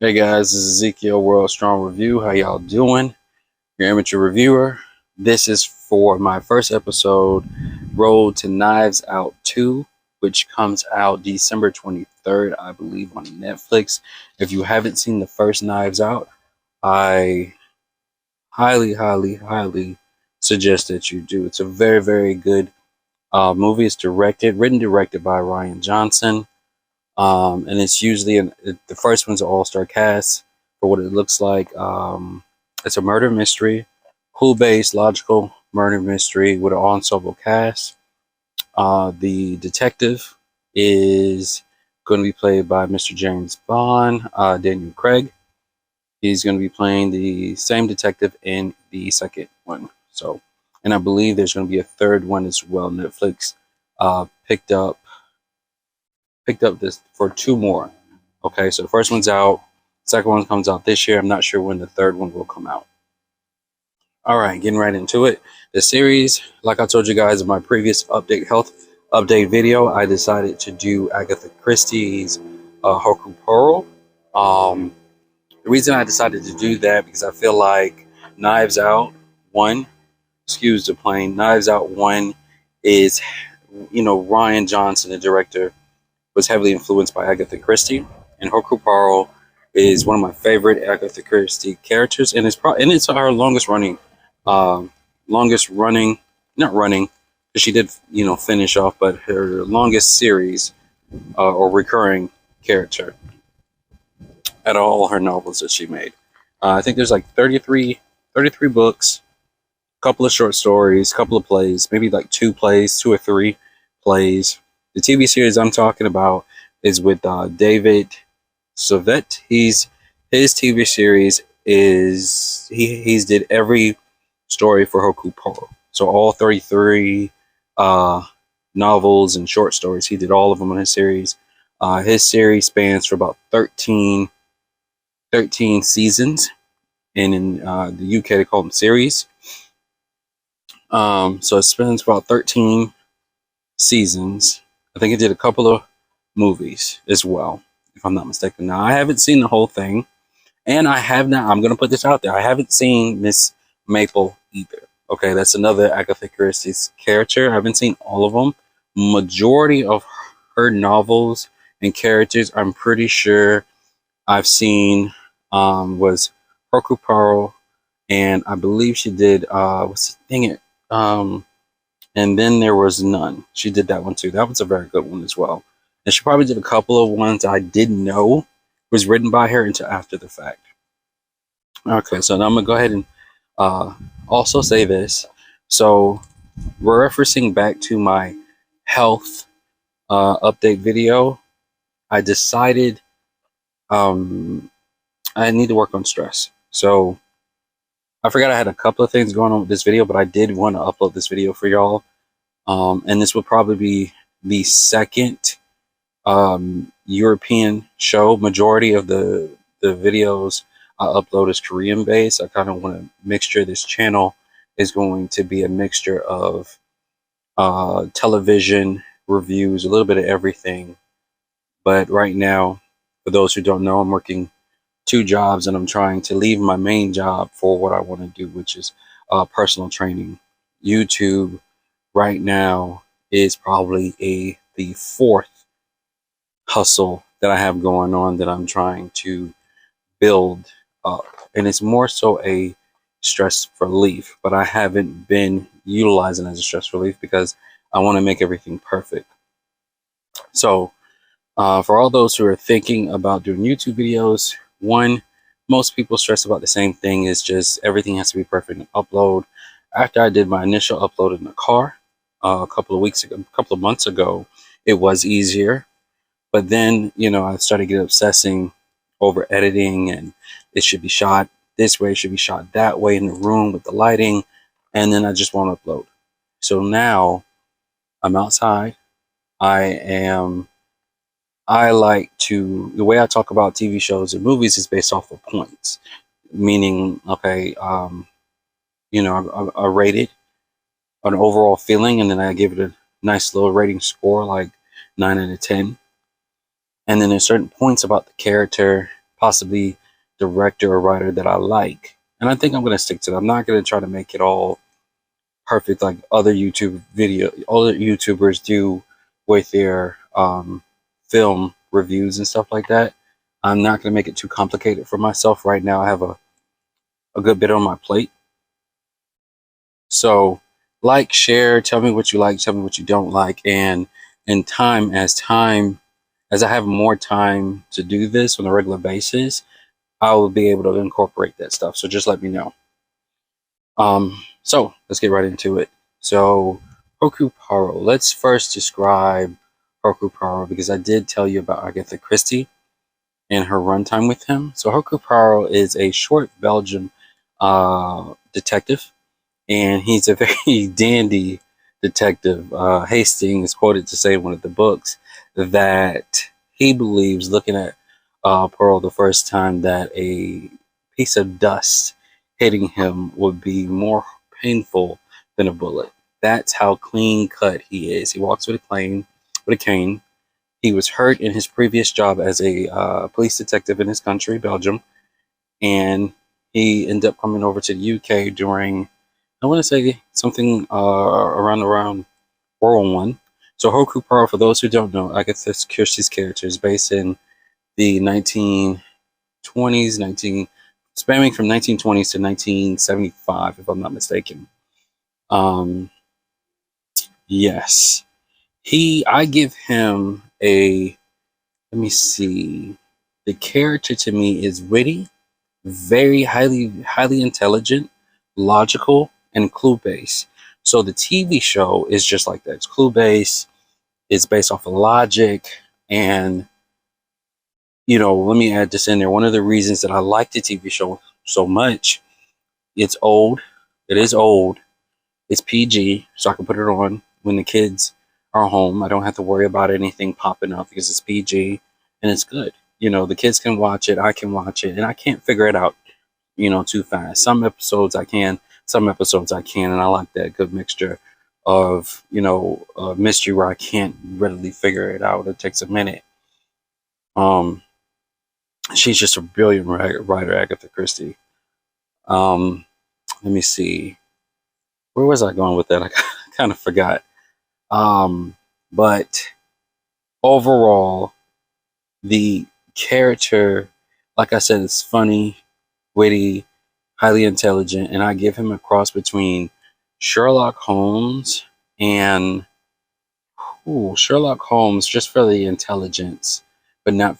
Hey guys, this is Ezekiel World Strong Review. How y'all doing? Your amateur reviewer. This is for my first episode, Road to Knives Out 2, which comes out December 23rd, I believe, on Netflix. If you haven't seen the first Knives Out, I highly suggest that you do. It's a very good movie. It's written directed by Ryan Johnson. And it's usually the first one's an all-star cast for what it looks like. It's a murder mystery, clue-based, logical murder mystery with an ensemble cast. The detective is going to be played by Mr. James Bond, Daniel Craig. He's going to be playing the same detective in the second one. So, and I believe there's going to be a third one as well. Netflix picked up this for two more. Okay, so the first one's out. Second one comes out this year. I'm not sure when the third one will come out. All right, getting right into it. The series, like I told you guys in my previous health update video, I decided to do Agatha Christie's Hercule Poirot. The reason I decided to do that because I feel like Knives Out 1, excuse the plane, Knives Out 1 is, Ryan Johnson, the director, was heavily influenced by Agatha Christie, and Hercule Poirot is one of my favorite Agatha Christie characters, and it's her not running, because she did finish off, but her longest series or recurring character out of all her novels that she made. I think there's like 33 books, a couple of short stories, a couple of plays, maybe like two or three plays. The TV series I'm talking about is with David Savet. His TV series is he's did every story for Hercule Poirot. So all 33 novels and short stories, he did all of them on his series. His series spans for about 13 seasons, and in the UK they call them series. So it spans about 13 seasons. I think it did a couple of movies as well, if I'm not mistaken. Now, I haven't seen the whole thing, and I'm going to put this out there. I haven't seen Miss Maple either. Okay, that's another Agatha Christie's character. I haven't seen all of them. Majority of her novels and characters, I'm pretty sure I've seen was Hercule Poirot, and I believe she did, and then there was None. She did that one too. That was a very good one as well. And she probably did a couple of ones I didn't know was written by her until after the fact. Okay, so now I'm going to go ahead and also say this. So, referencing back to my health update video, I decided I need to work on stress. So, I forgot I had a couple of things going on with this video, but I did want to upload this video for y'all. And this will probably be the second European show. Majority of the videos I upload is Korean based. I kind of want a mixture. This channel is going to be a mixture of television reviews, a little bit of everything. But right now, for those who don't know, I'm working 2 jobs, and I'm trying to leave my main job for what I want to do, which is personal training. YouTube right now is probably the 4th hustle that I have going on that I'm trying to build up, and it's more so a stress relief, but I haven't been utilizing it as a stress relief because I want to make everything perfect. So for all those who are thinking about doing YouTube videos, one, most people stress about the same thing, is just everything has to be perfect and upload. After I did my initial upload in the car a couple of months ago, it was easier. But then, I started getting obsessing over editing, and it should be shot this way, it should be shot that way in the room with the lighting, and then I just won't upload. So now I'm outside. The way I talk about TV shows and movies is based off of points, meaning, okay, I rate it an overall feeling, and then I give it a nice little rating score, like 9 out of 10. And then there's certain points about the character, possibly director or writer that I like. And I think I'm going to stick to that. I'm not going to try to make it all perfect like other other YouTubers do with their film reviews and stuff like that. I'm not going to make it too complicated for myself right now. I have a good bit on my plate. So like, share, tell me what you like, tell me what you don't like. And in time, as I have more time to do this on a regular basis, I will be able to incorporate that stuff. So just let me know. So let's get right into it. So Hercule Poirot. Let's first describe Hercule Poirot because I did tell you about Agatha Christie and her runtime with him. So Hercule Poirot is a short Belgian detective, and he's a very dandy detective. Hastings is quoted to say in one of the books that he believes, looking at Poirot the first time, that a piece of dust hitting him would be more painful than a bullet. That's how clean cut he is. He walks with a cane. He was hurt in his previous job as a police detective in his country, Belgium, and he ended up coming over to the UK during, I want to say, something around World War One. So Hercule Poirot, for those who don't know, Agatha Christie's character is based in the 1920s, spanning from 1920s to 1975, if I'm not mistaken. Yes, I give him a. Let me see. The character to me is witty, very highly intelligent, logical, and clue based. So the TV show is just like that. It's clue based. It's based off of logic, and let me add this in there. One of the reasons that I like the TV show so much, it's old. It is old. It's PG, so I can put it on when the kids are home. I don't have to worry about anything popping up because it's PG and it's good. The kids can watch it. I can watch it, and I can't figure it out, too fast. Some episodes I can, some episodes I can, and I like that good mixture of, mystery where I can't readily figure it out. It takes a minute. She's just a brilliant writer, Agatha Christie. Let me see. Where was I going with that? I kind of forgot. But overall, the character, like I said, is funny, witty, highly intelligent, and I give him a cross between Sherlock Holmes and Sherlock Holmes, just for the intelligence, but not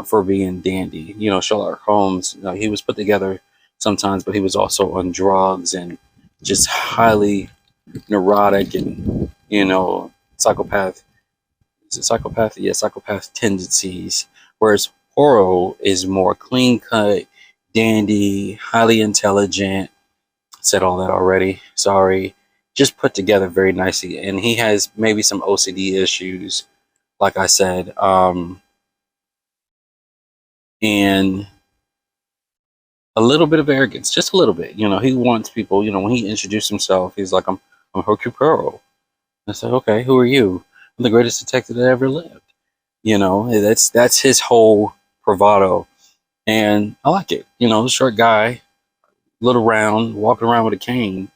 for being dandy. Sherlock Holmes, he was put together sometimes, but he was also on drugs and just highly neurotic and psychopath. Is it psychopath? Yeah, psychopath tendencies. Whereas Poirot is more clean cut, dandy, highly intelligent. Said all that already. Sorry. Just put together very nicely, and he has maybe some OCD issues, like I said, and a little bit of arrogance, just a little bit. He wants people. When he introduced himself, he's like, "I'm Hercule Poirot." I said, "Okay, who are you?" "I'm the greatest detective that ever lived." That's his whole bravado, and I like it. The short guy, little round, walking around with a cane,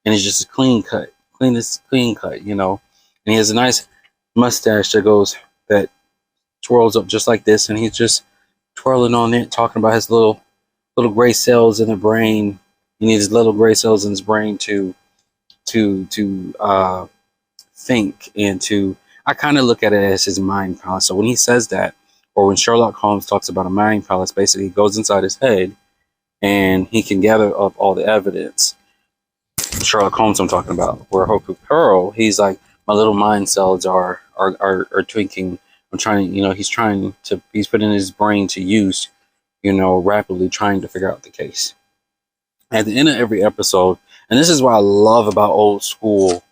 and he's just a clean cut. And he has a nice mustache that twirls up just like this, and he's just twirling on it, talking about his little gray cells in the brain. He needs little gray cells in his brain to think and to. I kind of look at it as his mind palace. So when he says that, or when Sherlock Holmes talks about a mind palace, basically he goes inside his head and he can gather up all the evidence. Sherlock Holmes I'm talking about. Where Hercule Poirot, he's like, my little mind cells are tweaking. He's putting his brain to use, rapidly trying to figure out the case. At the end of every episode, and this is what I love about old school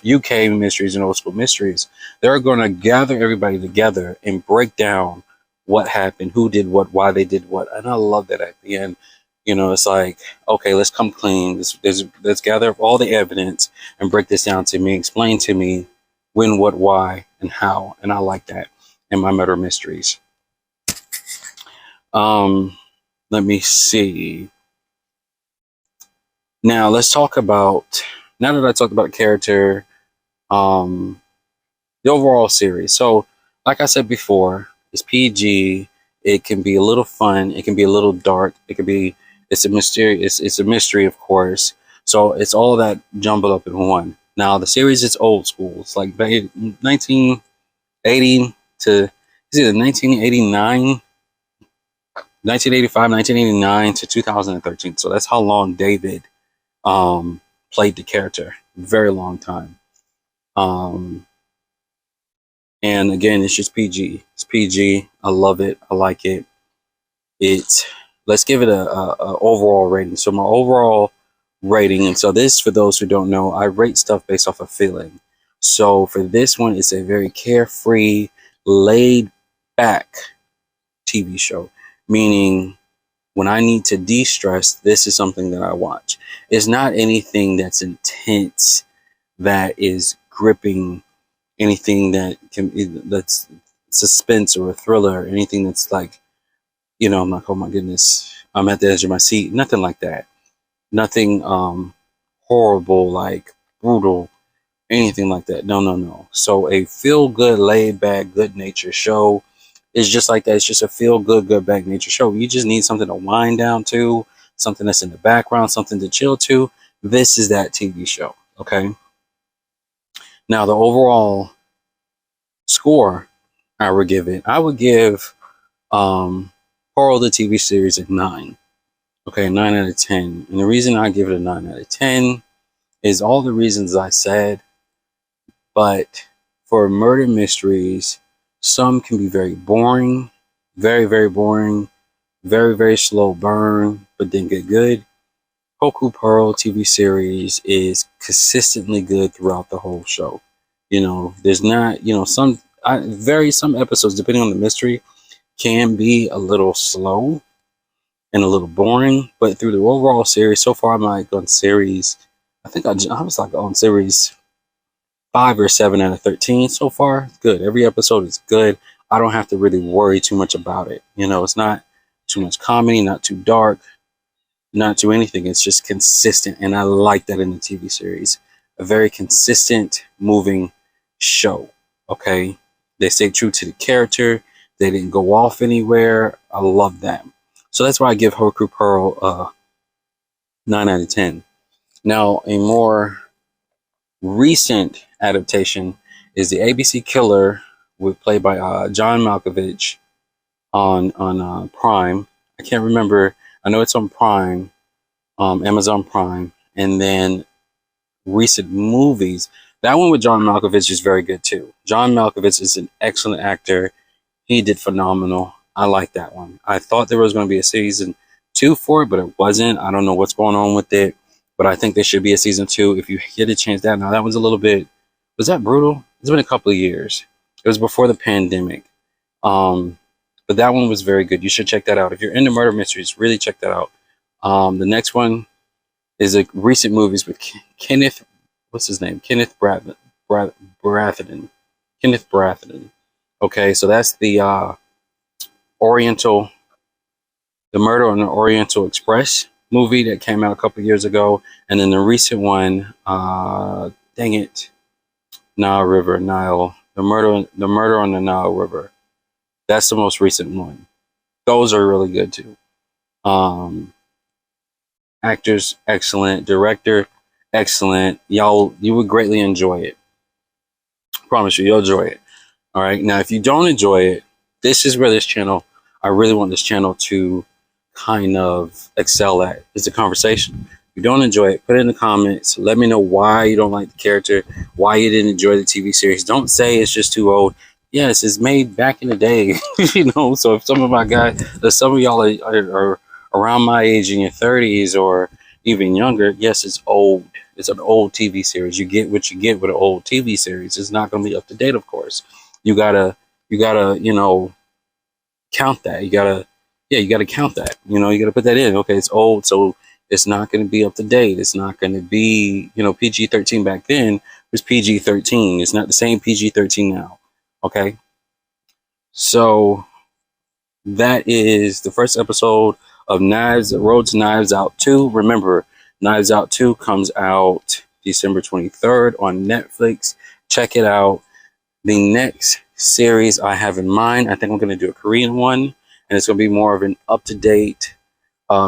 UK mysteries and old school mysteries, they're going to gather everybody together and break down what happened, who did what, why they did what. And I love that at the end. It's like, okay, let's come clean. Let's gather up all the evidence and break this down to me. Explain to me when, what, why, and how. And I like that in my murder mysteries. Um, let me see. Now let's talk about. Now that I talked about the character, um, the overall series. So, like I said before, it's PG. It can be a little fun. It can be a little dark. It can be. It's a mystery. It's a mystery, of course. So it's all that jumbled up in one. Now the series is old school. It's like 1980 to it's either 1989, 1985, 1989 to 2013. So that's how long David played the character. Very long time. Um, And again, it's just PG. It's PG. I love it. I like it. It's let's give it a overall rating. So my overall rating, and so this for those who don't know, I rate stuff based off of feeling. So for this one, it's a very carefree, laid back TV show. Meaning when I need to de-stress, this is something that I watch. It's not anything that's intense, that is gripping, anything that that's suspense or a thriller, anything that's like, I'm like, oh my goodness, I'm at the edge of my seat. Nothing like that. Nothing horrible, like brutal, anything like that. No, no, no. So a feel good, laid back, good nature show is just like that. It's just a feel good, good back nature show. You just need something to wind down to, something that's in the background, something to chill to. This is that TV show. Okay. Now the overall score I would give Poirot the TV series a 9. Okay, 9 out of 10. And the reason I give it a 9 out of 10 is all the reasons I said, but for murder mysteries, some can be very boring, very, very boring, very, very slow burn, but then get good. Hercule Poirot TV series is consistently good throughout the whole show. There's not, some episodes, depending on the mystery, can be a little slow and a little boring, but through the overall series, so far I'm like on series, I think I was like on series 5 or 7 out of 13 so far. It's good. Every episode is good. I don't have to really worry too much about it. It's not too much comedy, not too dark, not too anything. It's just consistent, and I like that in the TV series. A very consistent, moving show. Okay, they stay true to the character. They didn't go off anywhere. I love that. So that's why I give Hercule Poirot a 9 out of 10. Now, a more recent adaptation is the ABC Killer, played by John Malkovich on Prime. I can't remember. I know it's on Prime, Amazon Prime, and then recent movies. That one with John Malkovich is very good too. John Malkovich is an excellent actor. He did phenomenal. I like that one. I thought there was going to be a season 2 for it, but it wasn't. I don't know what's going on with it, but I think there should be a season 2 if you get a chance. That was a little bit. Was that brutal? It's been a couple of years. It was before the pandemic. But that one was very good. You should check that out. If you're into murder mysteries, really check that out. The next one is a recent movies with Kenneth. What's his name? Kenneth Brathen. Kenneth Brathen. Okay, so that's the the Murder on the Oriental Express movie that came out a couple of years ago, and then the recent one, dang it, Nile, the murder on the Nile River. That's the most recent one. Those are really good too. Actors excellent, director excellent. You would greatly enjoy it. Promise you'll enjoy it. All right. Now, if you don't enjoy it, this is where I really want this channel to kind of excel at. It's a conversation. If you don't enjoy it, put it in the comments. Let me know why you don't like the character, why you didn't enjoy the TV series. Don't say it's just too old. Yes, it's made back in the day, So if some of y'all are around my age in your 30s or even younger, yes, it's old. It's an old TV series. You get what you get with an old TV series. It's not going to be up to date, of course. You gotta, count that. You gotta count that. You gotta put that in. Okay, it's old, so it's not going to be up to date. It's not going to be, PG-13 back then was PG-13. It's not the same PG-13 now. Okay, so That is the first episode of Road to Knives Out 2. Remember, Knives Out 2 comes out December 23rd on Netflix. Check it out. The next series I have in mind, I think I'm going to do a Korean one, and it's going to be more of an up-to-date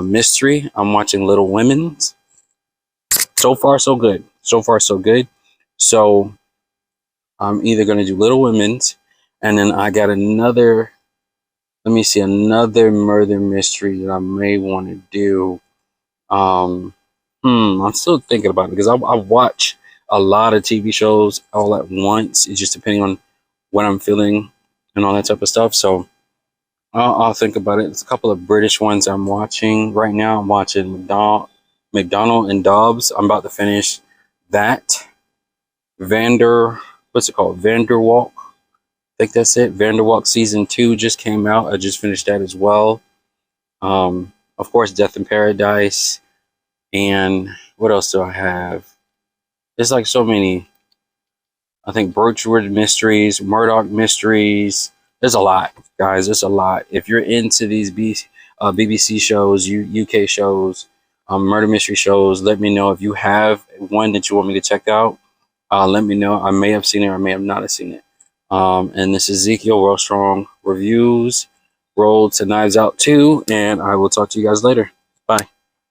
mystery. I'm watching Little Women's. So far, so good. So far, so good. So I'm either going to do Little Women's, and then I got another, let me see, another murder mystery that I may want to do. I'm still thinking about it because I watch a lot of TV shows all at once. It's just depending on what I'm feeling and all that type of stuff. So I'll think about it. There's a couple of British ones I'm watching right now. I'm watching McDonald and Dobbs. I'm about to finish that. What's it called? Vanderwalk. I think that's it. Vanderwalk season 2 just came out. I just finished that as well. Of course, Death in Paradise. And what else do I have? There's like so many. I think Birchwood Mysteries, Murdoch Mysteries. There's a lot, guys. There's a lot. If you're into these BBC shows, UK shows, murder mystery shows, let me know. If you have one that you want me to check out, let me know. I may have seen it or I may have not have seen it. And this is Ezekiel World Strong Reviews, Roll to Knives Out 2, and I will talk to you guys later.